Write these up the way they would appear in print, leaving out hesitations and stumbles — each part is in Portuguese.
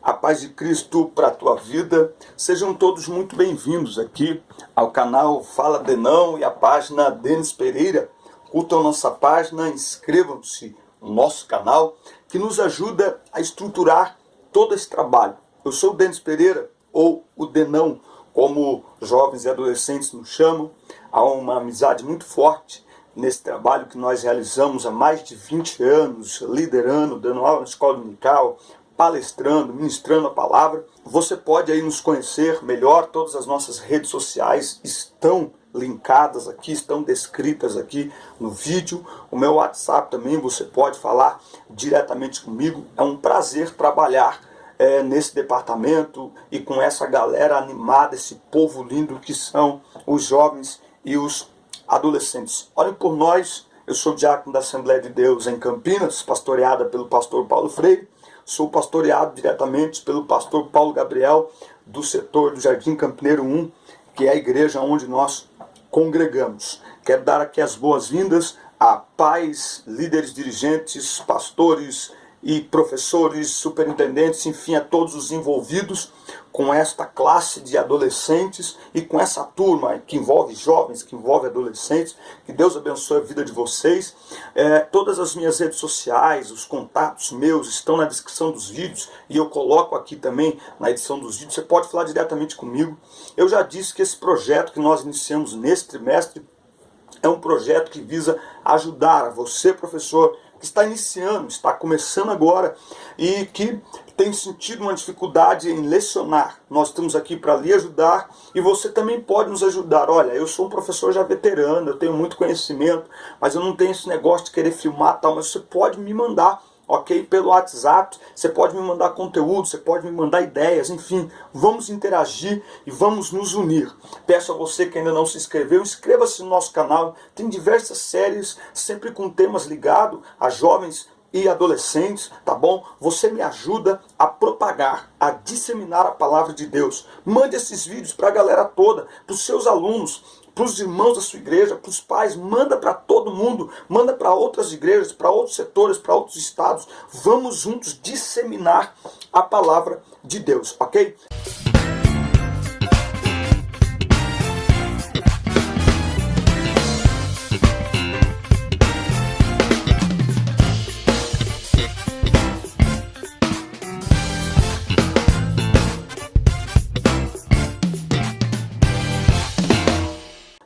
A paz de Cristo para a tua vida. Sejam todos muito bem-vindos aqui ao canal Fala Denão e a página Denis Pereira. Curtam nossa página, inscrevam-se no nosso canal, que nos ajuda a estruturar todo esse trabalho. Eu sou o Denis Pereira, ou o Denão, como jovens e adolescentes nos chamam. Há uma amizade muito forte nesse trabalho que nós realizamos há mais de 20 anos, liderando, dando aula na escola dominical, palestrando, ministrando a palavra. Você pode aí nos conhecer melhor, todas as nossas redes sociais estão linkadas aqui, estão descritas aqui no vídeo. O meu WhatsApp também, você pode falar diretamente comigo. É um prazer trabalhar nesse departamento e com essa galera animada, esse povo lindo que são os jovens e os adolescentes. Olhem por nós. Eu sou diácono da Assembleia de Deus em Campinas, pastoreada pelo pastor Paulo Freire. Sou pastoreado diretamente pelo pastor Paulo Gabriel, do setor do Jardim Campineiro 1, que é a igreja onde nós congregamos. Quero dar aqui as boas-vindas a pais, líderes, dirigentes, pastores e professores, superintendentes, enfim, a todos os envolvidos com esta classe de adolescentes e com essa turma que envolve jovens, que envolve adolescentes. Que Deus abençoe a vida de vocês. Todas as minhas redes sociais, os contatos meus estão na descrição dos vídeos e eu coloco aqui também na edição dos vídeos. Você pode falar diretamente comigo. Eu já disse que esse projeto que nós iniciamos nesse trimestre é um projeto que visa ajudar a você, professor, que está iniciando, está começando agora e que tem sentido uma dificuldade em lecionar. Nós estamos aqui para lhe ajudar e você também pode nos ajudar. Olha, eu sou um professor já veterano, eu tenho muito conhecimento, mas eu não tenho esse negócio de querer filmar tal, mas você pode me mandar, ok? Pelo WhatsApp, você pode me mandar conteúdo, você pode me mandar ideias, enfim, vamos interagir e vamos nos unir. Peço a você que ainda não se inscreveu, inscreva-se no nosso canal, tem diversas séries, sempre com temas ligados a jovens e adolescentes, tá bom? Você me ajuda a propagar, a disseminar a palavra de Deus. Mande esses vídeos para a galera toda, para os seus alunos, para os irmãos da sua igreja, para os pais, manda para todo mundo, manda para outras igrejas, para outros setores, para outros estados. Vamos juntos disseminar a palavra de Deus, ok?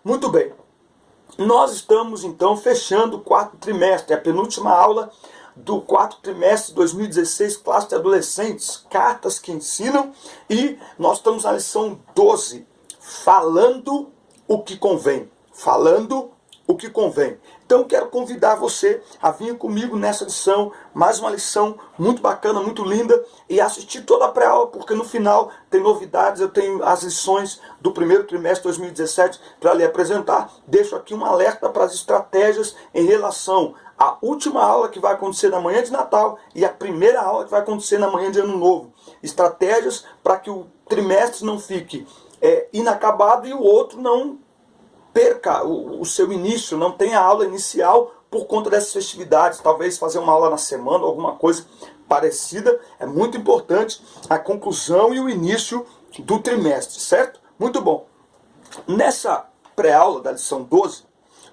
Muito bem, nós estamos então fechando o quarto trimestre, a penúltima aula do quarto trimestre de 2016, classe de adolescentes, cartas que ensinam, e nós estamos na lição 12, falando o que convém, falando o que convém. Então quero convidar você a vir comigo nessa lição, mais uma lição muito bacana, muito linda, e assistir toda a pré-aula, porque no final tem novidades, eu tenho as lições do primeiro trimestre de 2017 para lhe apresentar. Deixo aqui um alerta para as estratégias em relação à última aula que vai acontecer na manhã de Natal e a primeira aula que vai acontecer na manhã de Ano Novo. Estratégias para que o trimestre não fique inacabado e o outro não perca o seu início, não tenha aula inicial por conta dessas festividades, talvez fazer uma aula na semana, alguma coisa parecida. É muito importante a conclusão e o início do trimestre, certo? Muito bom. Nessa pré-aula da lição 12,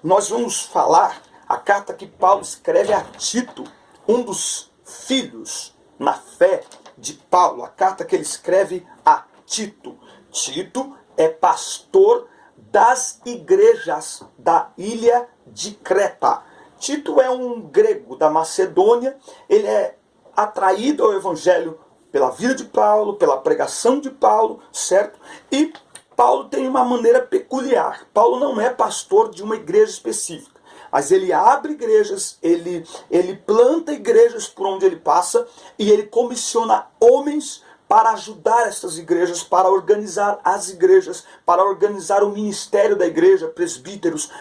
nós vamos falar a carta que Paulo escreve a Tito, um dos filhos na fé de Paulo, a carta que ele escreve a Tito. Tito é pastor das igrejas da ilha de Creta. Tito é um grego da Macedônia, ele é atraído ao evangelho pela vida de Paulo, pela pregação de Paulo, certo? E Paulo tem uma maneira peculiar. Paulo não é pastor de uma igreja específica, mas ele abre igrejas, ele planta igrejas por onde ele passa e ele comissiona homens para ajudar essas igrejas, para organizar as igrejas, para organizar o ministério da igreja, presbíteros,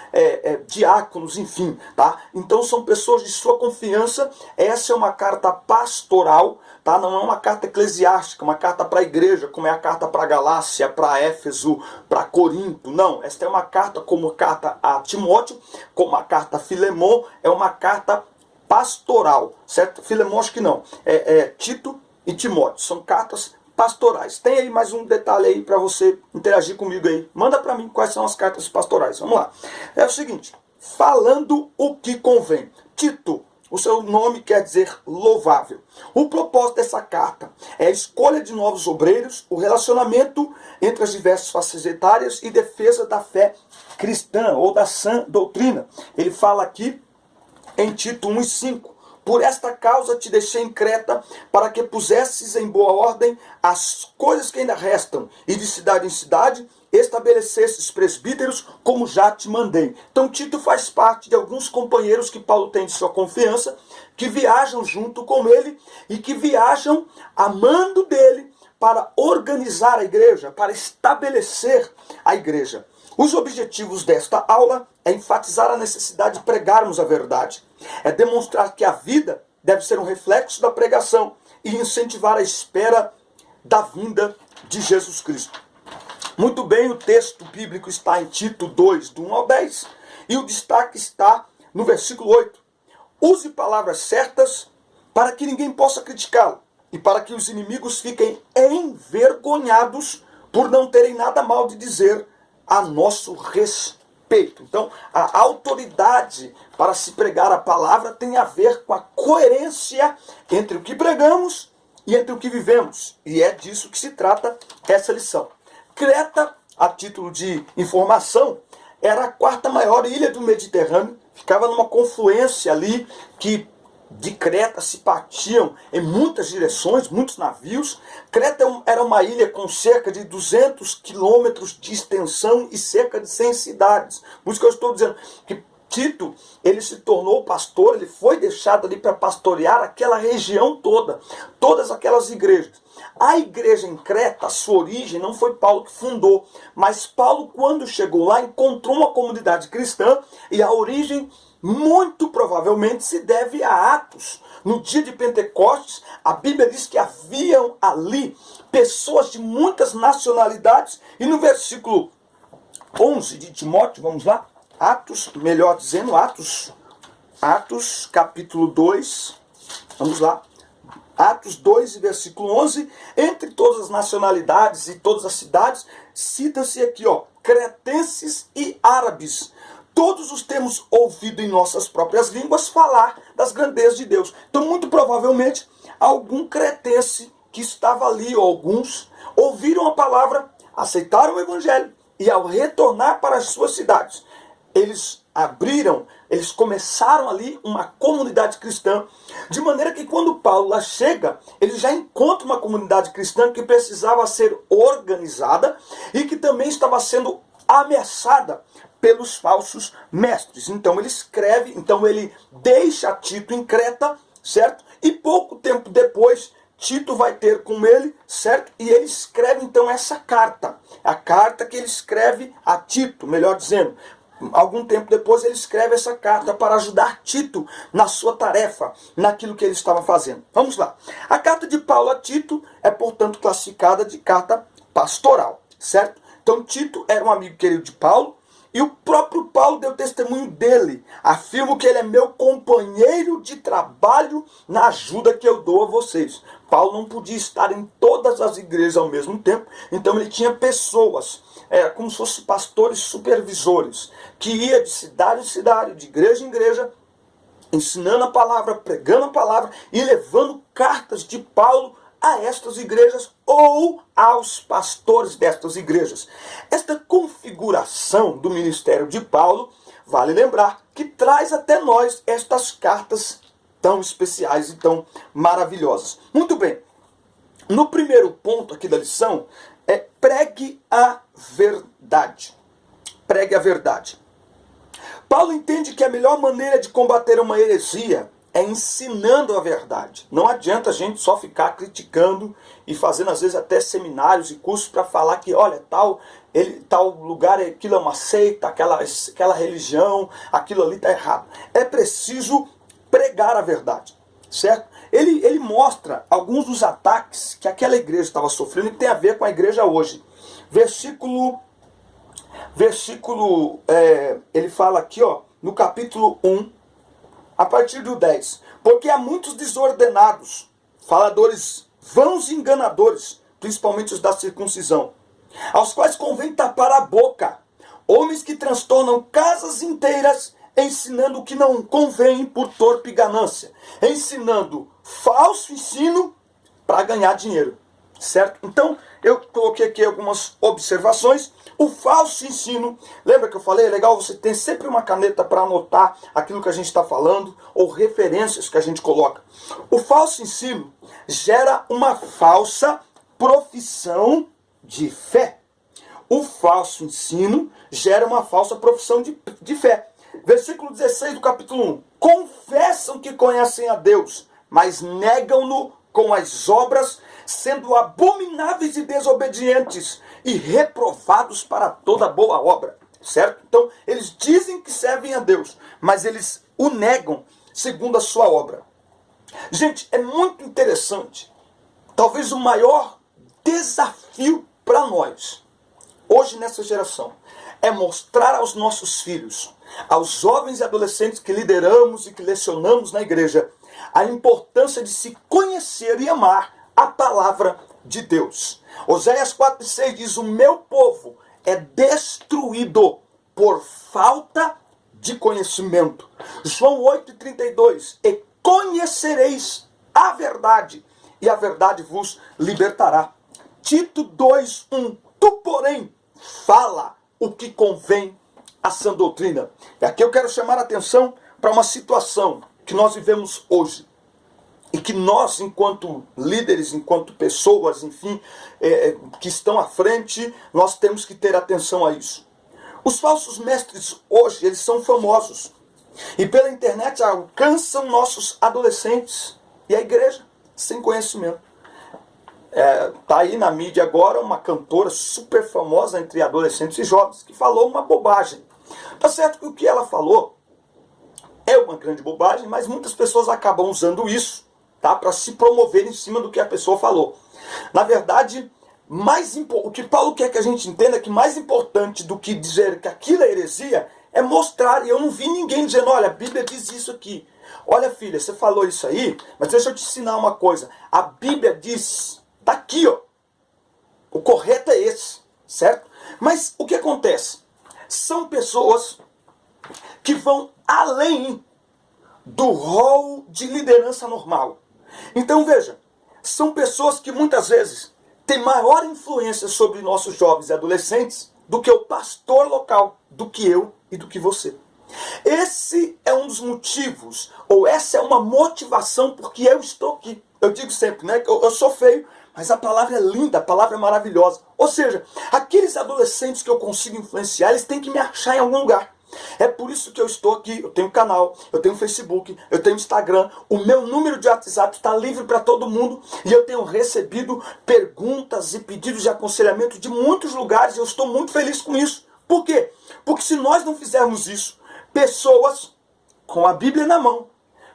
diáconos, enfim, tá? Então são pessoas de sua confiança. Essa é uma carta pastoral, tá? Não é uma carta eclesiástica, uma carta para a igreja, como é a carta para Galácia, para Éfeso, para Corinto. Não, esta é uma carta como carta a Timóteo, como a carta a Filemon, é uma carta pastoral, certo? Filemon acho que não, Tito e Timóteo. São cartas pastorais. Tem aí mais um detalhe aí para você interagir comigo aí. Manda para mim quais são as cartas pastorais. Vamos lá. É o seguinte, falando o que convém. Tito, o seu nome quer dizer louvável. O propósito dessa carta é a escolha de novos obreiros, o relacionamento entre as diversas faixas etárias e defesa da fé cristã ou da sã doutrina. Ele fala aqui em Tito 1:5. Por esta causa te deixei em Creta, para que pusesses em boa ordem as coisas que ainda restam, e de cidade em cidade estabelecesses presbíteros, como já te mandei. Então Tito faz parte de alguns companheiros que Paulo tem de sua confiança, que viajam junto com ele, e que viajam a mando dele para organizar a igreja, para estabelecer a igreja. Os objetivos desta aula é enfatizar a necessidade de pregarmos a verdade. É demonstrar que a vida deve ser um reflexo da pregação e incentivar a espera da vinda de Jesus Cristo. Muito bem, o texto bíblico está em Tito 2, do 1 ao 10, e o destaque está no versículo 8. Use palavras certas para que ninguém possa criticá-lo e para que os inimigos fiquem envergonhados por não terem nada mal de dizer a nosso respeito. Então, a autoridade para se pregar a palavra tem a ver com a coerência entre o que pregamos e entre o que vivemos. E é disso que se trata essa lição. Creta, a título de informação, era a quarta maior ilha do Mediterrâneo, ficava numa confluência ali que de Creta se partiam em muitas direções, muitos navios. Creta era uma ilha com cerca de 200 quilômetros de extensão e cerca de 100 cidades. Por isso que eu estou dizendo que Tito, ele se tornou pastor, ele foi deixado ali para pastorear aquela região toda, todas aquelas igrejas. A igreja em Creta, a sua origem, não foi Paulo que fundou, mas Paulo, quando chegou lá, encontrou uma comunidade cristã, e a origem muito provavelmente se deve a Atos. No dia de Pentecostes, a Bíblia diz que haviam ali pessoas de muitas nacionalidades, e no versículo 11 de Timóteo, vamos lá, Atos, melhor dizendo, Atos capítulo 2, vamos lá, Atos 2, versículo 11, entre todas as nacionalidades e todas as cidades, cita-se aqui, cretenses e árabes. Todos os temos ouvido em nossas próprias línguas falar das grandezas de Deus. Então, muito provavelmente, algum cretense que estava ali, ou alguns, ouviram a palavra, aceitaram o evangelho, e ao retornar para as suas cidades, eles começaram ali uma comunidade cristã, de maneira que quando Paulo lá chega, ele já encontra uma comunidade cristã que precisava ser organizada e que também estava sendo ameaçada pelos falsos mestres. Então ele deixa Tito em Creta, certo? E pouco tempo depois, Tito vai ter com ele, certo? E ele escreve então essa carta, a carta que ele escreve a Tito, melhor dizendo. Algum tempo depois ele escreve essa carta para ajudar Tito na sua tarefa, naquilo que ele estava fazendo. Vamos lá. A carta de Paulo a Tito é, portanto, classificada de carta pastoral, certo? Então Tito era um amigo querido de Paulo, e o próprio Paulo deu testemunho dele. Afirmo que ele é meu companheiro de trabalho na ajuda que eu dou a vocês. Paulo não podia estar em todas as igrejas ao mesmo tempo, então ele tinha pessoas, como se fossem pastores supervisores, que ia de cidade em cidade, de igreja em igreja, ensinando a palavra, pregando a palavra e levando cartas de Paulo a estas igrejas ou aos pastores destas igrejas. Esta configuração do ministério de Paulo, vale lembrar, que traz até nós estas cartas tão especiais e tão maravilhosas. Muito bem, no primeiro ponto aqui da lição, pregue a verdade. Pregue a verdade. Paulo entende que a melhor maneira de combater uma heresia é ensinando a verdade. Não adianta a gente só ficar criticando e fazendo às vezes até seminários e cursos para falar que, olha, tal lugar, aquilo é uma seita, aquela religião, aquilo ali está errado. É preciso pregar a verdade, certo? Ele mostra alguns dos ataques que aquela igreja estava sofrendo e que tem a ver com a igreja hoje. Ele fala aqui, no capítulo 1, a partir do 10. Porque há muitos desordenados, faladores vãos e enganadores, principalmente os da circuncisão, aos quais convém tapar a boca, homens que transtornam casas inteiras, ensinando o que não convém por torpe ganância, ensinando falso ensino para ganhar dinheiro, certo? Então, eu coloquei aqui algumas observações. O falso ensino, lembra que eu falei, é legal você ter sempre uma caneta para anotar aquilo que a gente está falando, ou referências que a gente coloca. O falso ensino gera uma falsa profissão de fé. O falso ensino gera uma falsa profissão de fé. Versículo 16 do capítulo 1. Confessam que conhecem a Deus, mas negam-no com as obras, sendo abomináveis e desobedientes e reprovados para toda boa obra. Certo? Então, eles dizem que servem a Deus, mas eles o negam segundo a sua obra. Gente, é muito interessante. Talvez o maior desafio para nós, hoje nessa geração, é mostrar aos nossos filhos, aos jovens e adolescentes que lideramos e que lecionamos na igreja, a importância de se conhecer e amar a palavra de Deus. Oséias 4,6 diz: o meu povo é destruído por falta de conhecimento. João 8,32: e conhecereis a verdade, e a verdade vos libertará. Tito 2,1: tu, porém, fala o que convém à sã doutrina. E aqui eu quero chamar a atenção para uma situação que nós vivemos hoje. E que nós, enquanto líderes, enquanto pessoas, enfim, que estão à frente, nós temos que ter atenção a isso. Os falsos mestres hoje, eles são famosos. E pela internet alcançam nossos adolescentes e a igreja sem conhecimento. Tá aí na mídia agora uma cantora super famosa entre adolescentes e jovens que falou uma bobagem. Tá certo que o que ela falou é uma grande bobagem, mas muitas pessoas acabam usando isso, tá, para se promover em cima do que a pessoa falou. Na verdade, o que Paulo quer que a gente entenda é que mais importante do que dizer que aquilo é heresia é mostrar. E eu não vi ninguém dizendo: olha, a Bíblia diz isso aqui. Olha, filha, você falou isso aí, mas deixa eu te ensinar uma coisa. A Bíblia diz, tá aqui, ó. O correto é esse, certo? Mas o que acontece? São pessoas que vão além do rol de liderança normal. Então veja, são pessoas que muitas vezes têm maior influência sobre nossos jovens e adolescentes do que o pastor local, do que eu e do que você. Esse é um dos motivos, ou essa é uma motivação porque eu estou aqui. Eu digo sempre, né, que eu sou feio, mas a palavra é linda, a palavra é maravilhosa. Ou seja, aqueles adolescentes que eu consigo influenciar, eles têm que me achar em algum lugar. É por isso que eu estou aqui, eu tenho canal, eu tenho Facebook, eu tenho Instagram, o meu número de WhatsApp está livre para todo mundo e eu tenho recebido perguntas e pedidos de aconselhamento de muitos lugares e eu estou muito feliz com isso. Por quê? Porque se nós não fizermos isso, pessoas com a Bíblia na mão,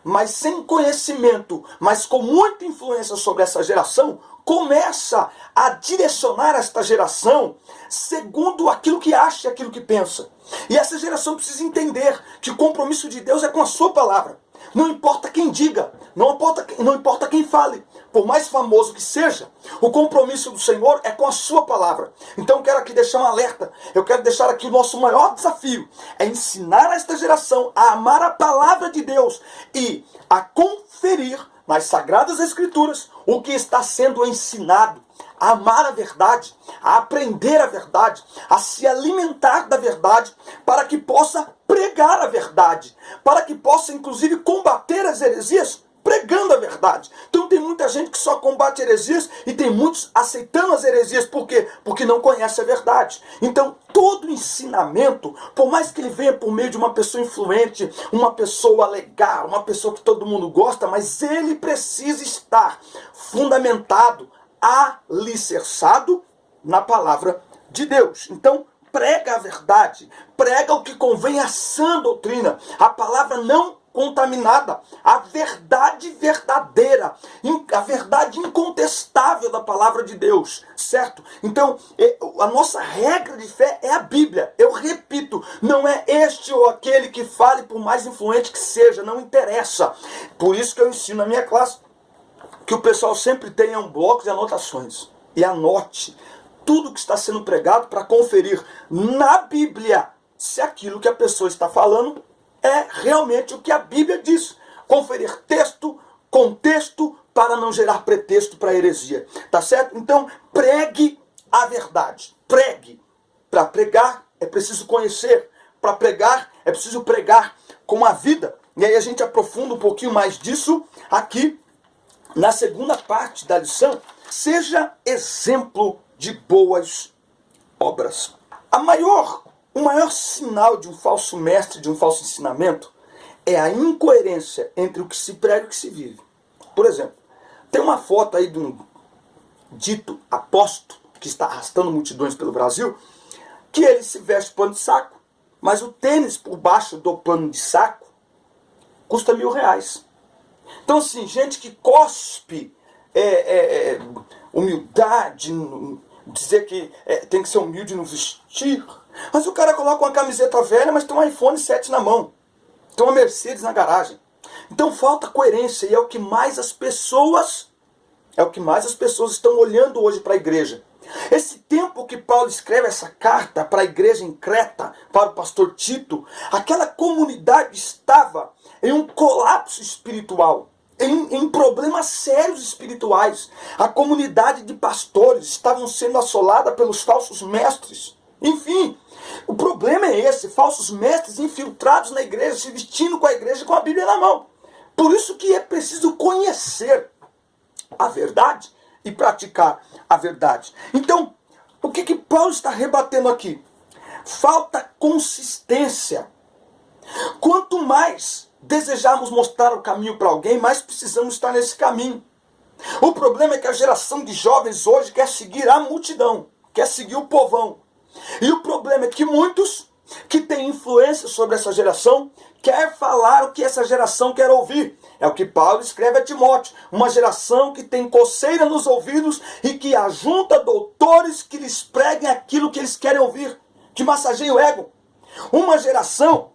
mas sem conhecimento, mas com muita influência sobre essa geração, começa a direcionar esta geração segundo aquilo que acha e aquilo que pensa. E essa geração precisa entender que o compromisso de Deus é com a sua palavra. Não importa quem diga, não importa quem fale, por mais famoso que seja, o compromisso do Senhor é com a sua palavra. Então eu quero aqui deixar um alerta, eu quero deixar aqui o nosso maior desafio, é ensinar a esta geração a amar a palavra de Deus e a conferir nas Sagradas Escrituras o que está sendo ensinado, a amar a verdade, a aprender a verdade, a se alimentar da verdade, para que possa pregar a verdade, para que possa inclusive combater as heresias pregando a verdade. Então tem muita gente que só combate heresias e tem muitos aceitando as heresias. Por quê? Porque não conhece a verdade. Então todo ensinamento, por mais que ele venha por meio de uma pessoa influente, uma pessoa legal, uma pessoa que todo mundo gosta, mas ele precisa estar fundamentado, alicerçado na palavra de Deus. Então prega a verdade, prega o que convém à sã doutrina, a palavra não contaminada, a verdade verdadeira, a verdade incontestável da palavra de Deus, certo? Então, a nossa regra de fé é a Bíblia. Eu repito, não é este ou aquele que fale, por mais influente que seja, não interessa. Por isso que eu ensino na minha classe que o pessoal sempre tenha um bloco de anotações e anote tudo que está sendo pregado para conferir na Bíblia se aquilo que a pessoa está falando é realmente o que a Bíblia diz. Conferir texto, contexto, para não gerar pretexto para heresia. Tá certo? Então, pregue a verdade. Pregue. Para pregar é preciso conhecer. Para pregar é preciso pregar com a vida. E aí a gente aprofunda um pouquinho mais disso aqui na segunda parte da lição. Seja exemplo de boas obras. O maior sinal de um falso mestre, de um falso ensinamento, é a incoerência entre o que se prega e o que se vive. Por exemplo, tem uma foto aí de um dito apóstolo que está arrastando multidões pelo Brasil, que ele se veste pano de saco, mas o tênis por baixo do pano de saco custa R$1.000. Então assim, gente que cospe humildade, dizer que tem que ser humilde no vestir, mas o cara coloca uma camiseta velha, mas tem um iPhone 7 na mão, tem uma Mercedes na garagem. Então falta coerência e é o que mais as pessoas estão olhando hoje para a igreja. Esse tempo que Paulo escreve essa carta para a igreja em Creta, para o pastor Tito, aquela comunidade estava em um colapso espiritual, em problemas sérios espirituais. A comunidade de pastores estavam sendo assolada pelos falsos mestres. Enfim, o problema é esse, falsos mestres infiltrados na igreja, se vestindo com a igreja com a Bíblia na mão. Por isso que é preciso conhecer a verdade e praticar a verdade. Então, o que Paulo está rebatendo aqui? Falta consistência. Quanto mais desejarmos mostrar o caminho para alguém, mais precisamos estar nesse caminho. O problema é que a geração de jovens hoje quer seguir a multidão, quer seguir o povão. E o problema é que muitos que têm influência sobre essa geração quer falar o que essa geração quer ouvir. É o que Paulo escreve a Timóteo. Uma geração que tem coceira nos ouvidos e que ajunta doutores que lhes preguem aquilo que eles querem ouvir, que massageiem o ego. Uma geração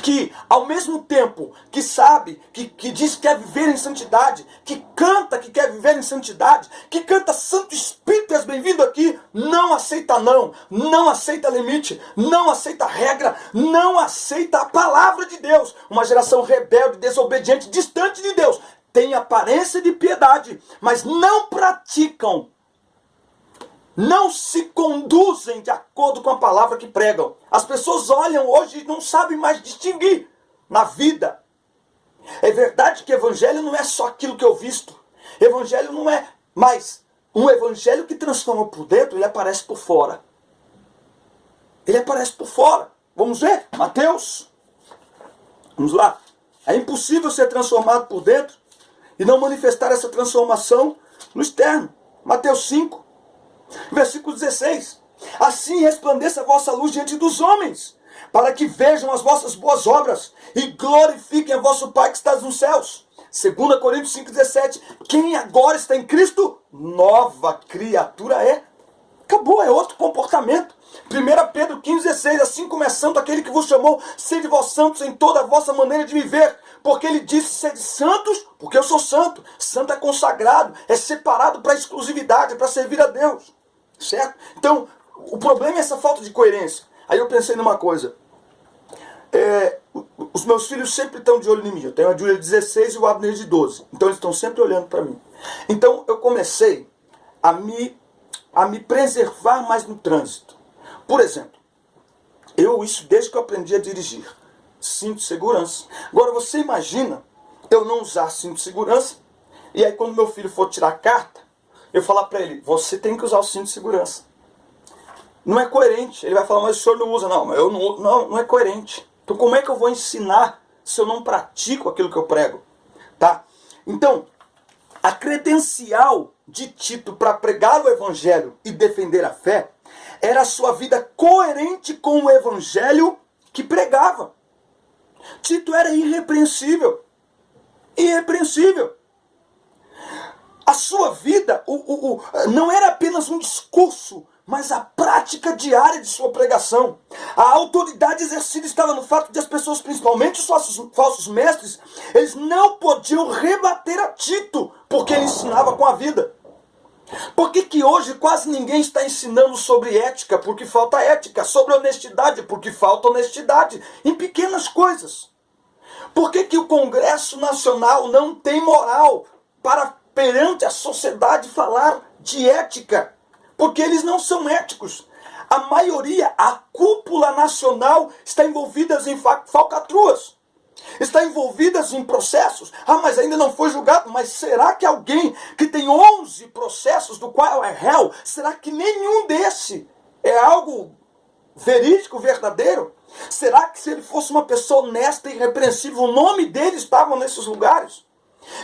que, ao mesmo tempo que sabe, que diz que quer viver em santidade, que canta que quer viver em santidade, que canta Santo Espírito, és bem-vindo aqui, não aceita não aceita limite, não aceita regra, não aceita a palavra de Deus. Uma geração rebelde, desobediente, distante de Deus. Tem aparência de piedade, mas não praticam. Não se conduzem de acordo com a palavra que pregam. As pessoas olham hoje e não sabem mais distinguir na vida. É verdade que evangelho não é só aquilo que eu visto. Evangelho não é mais um evangelho que transforma por dentro, ele aparece por fora. Ele aparece por fora. Vamos ver? Mateus. Vamos lá. É impossível ser transformado por dentro e não manifestar essa transformação no externo. Mateus 5. Versículo 16. Assim resplandeça a vossa luz diante dos homens, para que vejam as vossas boas obras e glorifiquem a vosso Pai que está nos céus. 2 Coríntios 5,17. Quem agora está em Cristo, nova criatura é. Acabou, é outro comportamento. 1 Pedro 15,16. Assim como é santo aquele que vos chamou, sede vós santos em toda a vossa maneira de viver. Porque ele disse, sede santos, porque eu sou santo. Santo é consagrado, é separado para exclusividade, para servir a Deus. Certo? Então, o problema é essa falta de coerência. Aí eu pensei numa coisa. Os meus filhos sempre estão de olho em mim. Eu tenho a Júlia de 16 e o Abner de 12. Então eles estão sempre olhando para mim. Então eu comecei a me preservar mais no trânsito. Por exemplo, isso desde que eu aprendi a dirigir. Cinto de segurança. Agora você imagina eu não usar cinto de segurança e aí quando meu filho for tirar a carta, eu falar para ele, você tem que usar o cinto de segurança. Não é coerente. Ele vai falar, mas o senhor não usa. Não, mas eu não é coerente. Então como é que eu vou ensinar se eu não pratico aquilo que eu prego? Tá? Então, a credencial de Tito para pregar o evangelho e defender a fé era a sua vida coerente com o evangelho que pregava. Tito era irrepreensível. Irrepreensível. A sua vida não era apenas um discurso mas a prática diária de sua pregação. A autoridade exercida estava no fato de as pessoas, principalmente os falsos mestres, eles não podiam rebater a Tito, porque ele ensinava com a vida. Por que hoje quase ninguém está ensinando sobre ética? Porque falta ética. Sobre honestidade? Porque falta honestidade. Em pequenas coisas. Por que o Congresso Nacional não tem moral para, perante a sociedade, falar de ética? Porque eles não são éticos. A maioria, a cúpula nacional, está envolvida em falcatruas. Está envolvidas em processos. Ah, mas ainda não foi julgado. Mas será que alguém que tem 11 processos do qual é réu, será que nenhum desse é algo verídico, verdadeiro? Será que se ele fosse uma pessoa honesta e irrepreensível, o nome dele estava nesses lugares?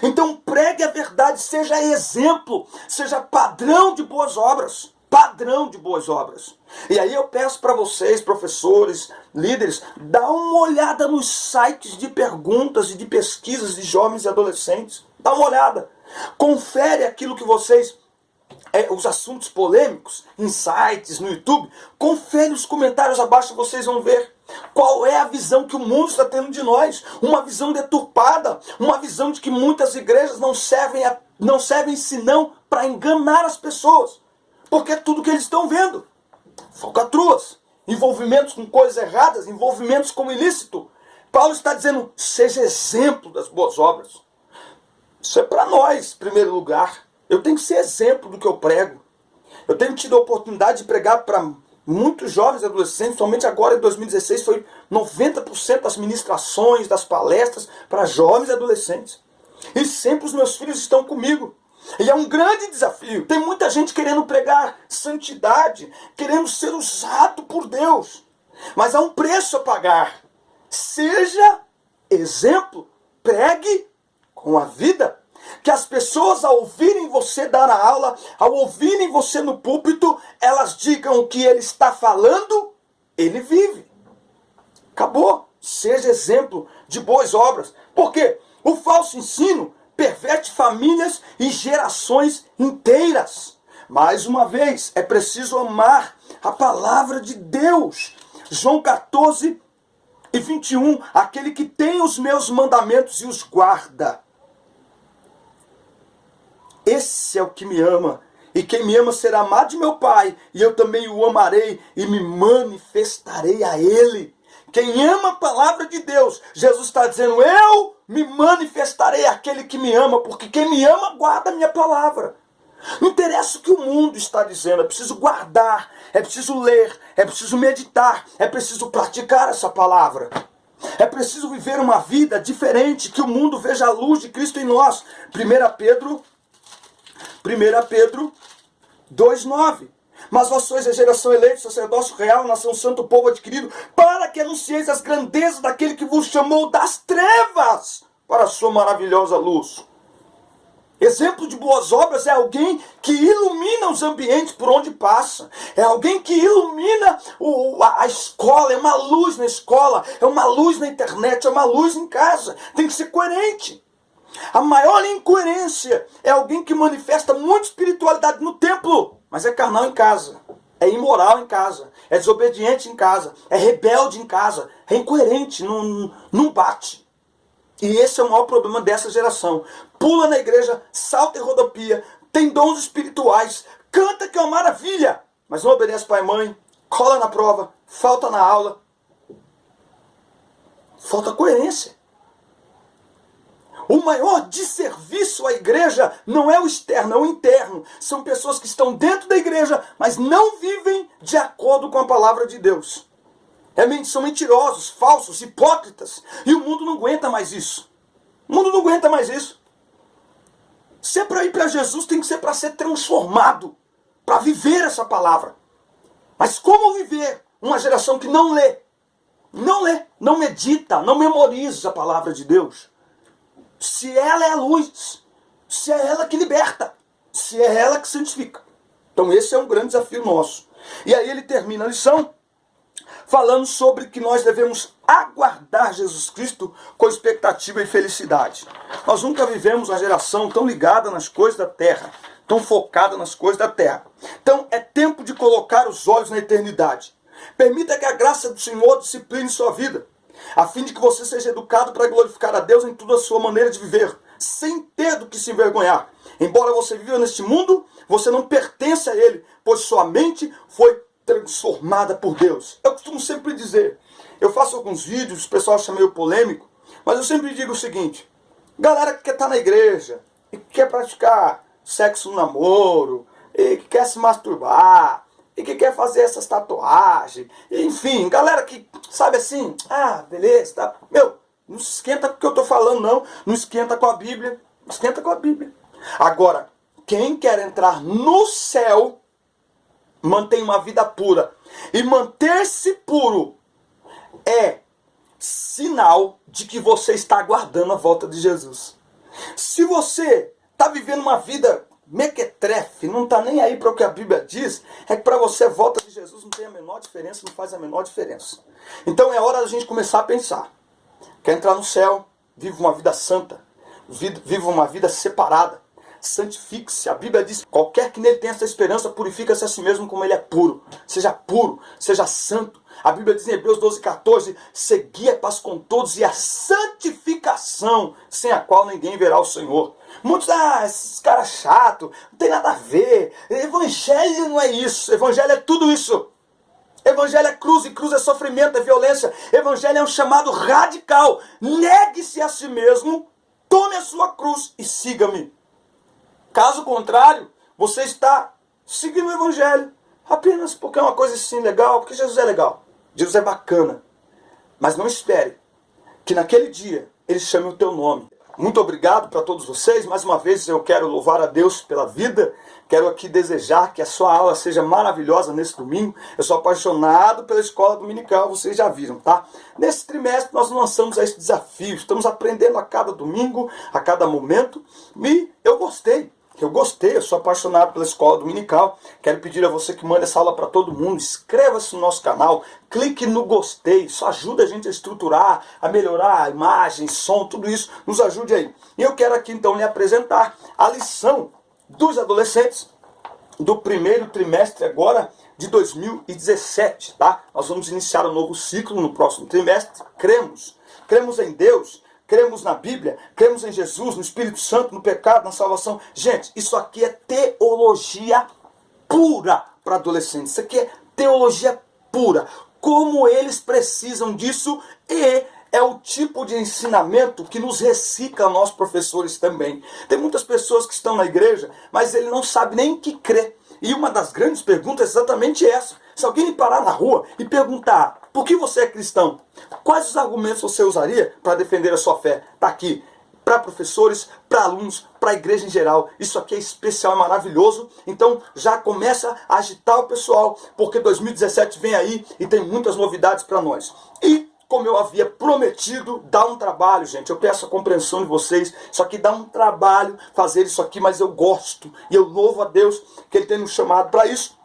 Então pregue a verdade, seja exemplo, seja padrão de boas obras. Padrão de boas obras. E aí eu peço para vocês, professores, líderes, dá uma olhada nos sites de perguntas e de pesquisas de jovens e adolescentes. Dá uma olhada. Confere aquilo que vocês, os assuntos polêmicos, em sites, no YouTube. Confere os comentários abaixo, vocês vão ver qual é a visão que o mundo está tendo de nós. Uma visão deturpada, uma visão de que muitas igrejas não servem senão para enganar as pessoas. Porque é tudo que eles estão vendo. Falcatruas, envolvimentos com coisas erradas, envolvimentos com ilícito. Paulo está dizendo, seja exemplo das boas obras. Isso é para nós, em primeiro lugar. Eu tenho que ser exemplo do que eu prego. Eu tenho tido a oportunidade de pregar para muitos jovens e adolescentes, somente agora em 2016 foi 90% das ministrações, das palestras para jovens e adolescentes. E sempre os meus filhos estão comigo. E é um grande desafio. Tem muita gente querendo pregar santidade, querendo ser usado por Deus. Mas há um preço a pagar. Seja exemplo, pregue com a vida. Que as pessoas, ao ouvirem você dar a aula, ao ouvirem você no púlpito, elas digam o que ele está falando, ele vive. Acabou. Seja exemplo de boas obras. Por quê? O falso ensino perverte famílias e gerações inteiras. Mais uma vez, é preciso amar a palavra de Deus. João 14 e 21. Aquele que tem os meus mandamentos e os guarda, esse é o que me ama. E quem me ama será amado de meu Pai. E eu também o amarei e me manifestarei a ele. Quem ama a palavra de Deus, Jesus está dizendo, eu me manifestarei àquele que me ama, porque quem me ama guarda a minha palavra. Não interessa o que o mundo está dizendo, é preciso guardar, é preciso ler, é preciso meditar, é preciso praticar essa palavra. É preciso viver uma vida diferente, que o mundo veja a luz de Cristo em nós. 1 Pedro 2,9. Mas vós sois a geração eleita, sacerdócio real, nação santa, povo adquirido, para que anuncieis as grandezas daquele que vos chamou das trevas para a sua maravilhosa luz. Exemplo de boas obras é alguém que ilumina os ambientes por onde passa. É alguém que ilumina a escola, é uma luz na escola, é uma luz na internet, é uma luz em casa. Tem que ser coerente. A maior incoerência é alguém que manifesta muita espiritualidade no templo, mas é carnal em casa, é imoral em casa, é desobediente em casa, é rebelde em casa, é incoerente, não bate. E esse é o maior problema dessa geração. Pula na igreja, salta e rodopia, tem dons espirituais, canta que é uma maravilha, mas não obedece pai e mãe, cola na prova, falta na aula. Falta coerência. O maior desserviço à igreja não é o externo, é o interno. São pessoas que estão dentro da igreja, mas não vivem de acordo com a palavra de Deus. São mentirosos, falsos, hipócritas. E o mundo não aguenta mais isso. O mundo não aguenta mais isso. Se é para ir para Jesus, tem que ser para ser transformado, para viver essa palavra. Mas como viver uma geração que não lê, não medita, não memoriza a palavra de Deus? Se ela é a luz, se é ela que liberta, se é ela que santifica. Então esse é um grande desafio nosso. E aí ele termina a lição falando sobre que nós devemos aguardar Jesus Cristo com expectativa e felicidade. Nós nunca vivemos uma geração tão ligada nas coisas da terra, tão focada nas coisas da terra. Então é tempo de colocar os olhos na eternidade. Permita que a graça do Senhor discipline sua vida, a fim de que você seja educado para glorificar a Deus em toda a sua maneira de viver, sem ter do que se envergonhar. Embora você viva neste mundo, você não pertence a ele, pois sua mente foi transformada por Deus. Eu costumo sempre dizer, eu faço alguns vídeos, o pessoal acha meio polêmico, mas eu sempre digo o seguinte: galera que quer estar na igreja e que quer praticar sexo no namoro, e que quer se masturbar, e que quer fazer essas tatuagens, enfim, galera que sabe assim, beleza, tá? Meu, não se esquenta com o que eu tô falando, não esquenta com a Bíblia, não esquenta com a Bíblia. Agora, quem quer entrar no céu, mantém uma vida pura, e manter-se puro é sinal de que você está aguardando a volta de Jesus. Se você está vivendo uma vida mequetrefe, não está nem aí para o que a Bíblia diz, é que para você a volta de Jesus não tem a menor diferença, não faz a menor diferença. Então é hora da gente começar a pensar. Quer entrar no céu? Viva uma vida santa, viva uma vida separada, santifique-se. A Bíblia diz, qualquer que nele tenha essa esperança, purifica-se a si mesmo como ele é puro, seja santo. A Bíblia diz em Hebreus 12:14, segui a paz com todos e a santificação, sem a qual ninguém verá o Senhor. Muitos, esses caras chatos, não tem nada a ver, evangelho não é isso, evangelho é tudo isso. Evangelho é cruz, e cruz é sofrimento, é violência. Evangelho é um chamado radical. Negue-se a si mesmo, tome a sua cruz e siga-me. Caso contrário, você está seguindo o Evangelho apenas porque é uma coisa assim legal, porque Jesus é legal. Jesus é bacana. Mas não espere que naquele dia ele chame o teu nome. Muito obrigado para todos vocês. Mais uma vez eu quero louvar a Deus pela vida. Quero aqui desejar que a sua aula seja maravilhosa nesse domingo. Eu sou apaixonado pela escola dominical, vocês já viram, tá? Nesse trimestre nós lançamos esse desafio. Estamos aprendendo a cada domingo, a cada momento. E eu gostei, eu sou apaixonado pela escola dominical. Quero pedir a você que mande essa aula para todo mundo. Inscreva-se no nosso canal, clique no gostei. Isso ajuda a gente a estruturar, a melhorar a imagem, som, tudo isso. Nos ajude aí. E eu quero aqui então lhe apresentar a lição dos adolescentes do primeiro trimestre agora de 2017, tá? Nós vamos iniciar um novo ciclo no próximo trimestre. Cremos em Deus, cremos na Bíblia, cremos em Jesus, no Espírito Santo, no pecado, na salvação. Gente, isso aqui é teologia pura para adolescentes. Isso aqui é teologia pura. Como eles precisam disso, e é o tipo de ensinamento que nos recicla nós professores também. Tem muitas pessoas que estão na igreja, mas ele não sabe nem o que crê. E uma das grandes perguntas é exatamente essa. Se alguém me parar na rua e perguntar, por que você é cristão? Quais os argumentos você usaria para defender a sua fé? Está aqui. Para professores, para alunos, para a igreja em geral. Isso aqui é especial, é maravilhoso. Então já começa a agitar o pessoal, porque 2017 vem aí e tem muitas novidades para nós. E como eu havia prometido, dá um trabalho, gente. Eu peço a compreensão de vocês. Isso aqui dá um trabalho fazer isso aqui, mas eu gosto. E eu louvo a Deus que Ele tem nos chamado para isso.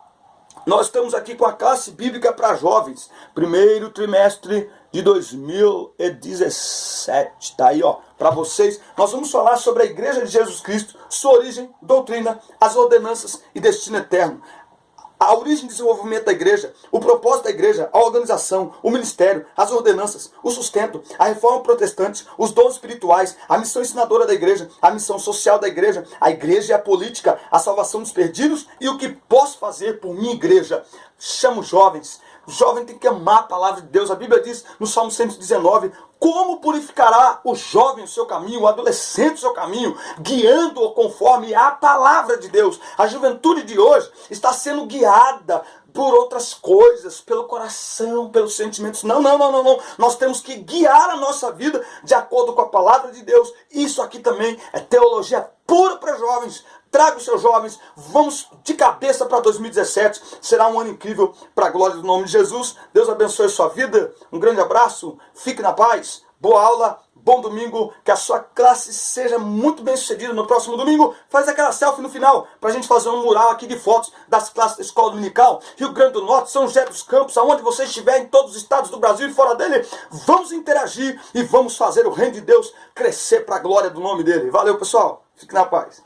Nós estamos aqui com a classe bíblica para jovens. Primeiro trimestre de 2017. Tá aí, ó, para vocês. Nós vamos falar sobre a Igreja de Jesus Cristo, sua origem, doutrina, as ordenanças e destino eterno. A origem e desenvolvimento da igreja, o propósito da igreja, a organização, o ministério, as ordenanças, o sustento, a reforma protestante, os dons espirituais, a missão ensinadora da igreja, a missão social da igreja, a igreja e a política, a salvação dos perdidos e o que posso fazer por minha igreja. Chamo jovens. O jovem tem que amar a palavra de Deus. A Bíblia diz no Salmo 119, como purificará o jovem o seu caminho, o adolescente o seu caminho, guiando-o conforme a palavra de Deus. A juventude de hoje está sendo guiada por outras coisas, pelo coração, pelos sentimentos. Não. Nós temos que guiar a nossa vida de acordo com a palavra de Deus. Isso aqui também é teologia pura para jovens. Traga os seus jovens, vamos de cabeça para 2017. Será um ano incrível para a glória do nome de Jesus. Deus abençoe a sua vida. Um grande abraço, fique na paz. Boa aula, bom domingo. Que a sua classe seja muito bem sucedida no próximo domingo. Faz aquela selfie no final para a gente fazer um mural aqui de fotos das classes da Escola Dominical. Rio Grande do Norte, São José dos Campos, aonde você estiver, em todos os estados do Brasil e fora dele. Vamos interagir e vamos fazer o reino de Deus crescer para a glória do nome dele. Valeu, pessoal. Fique na paz.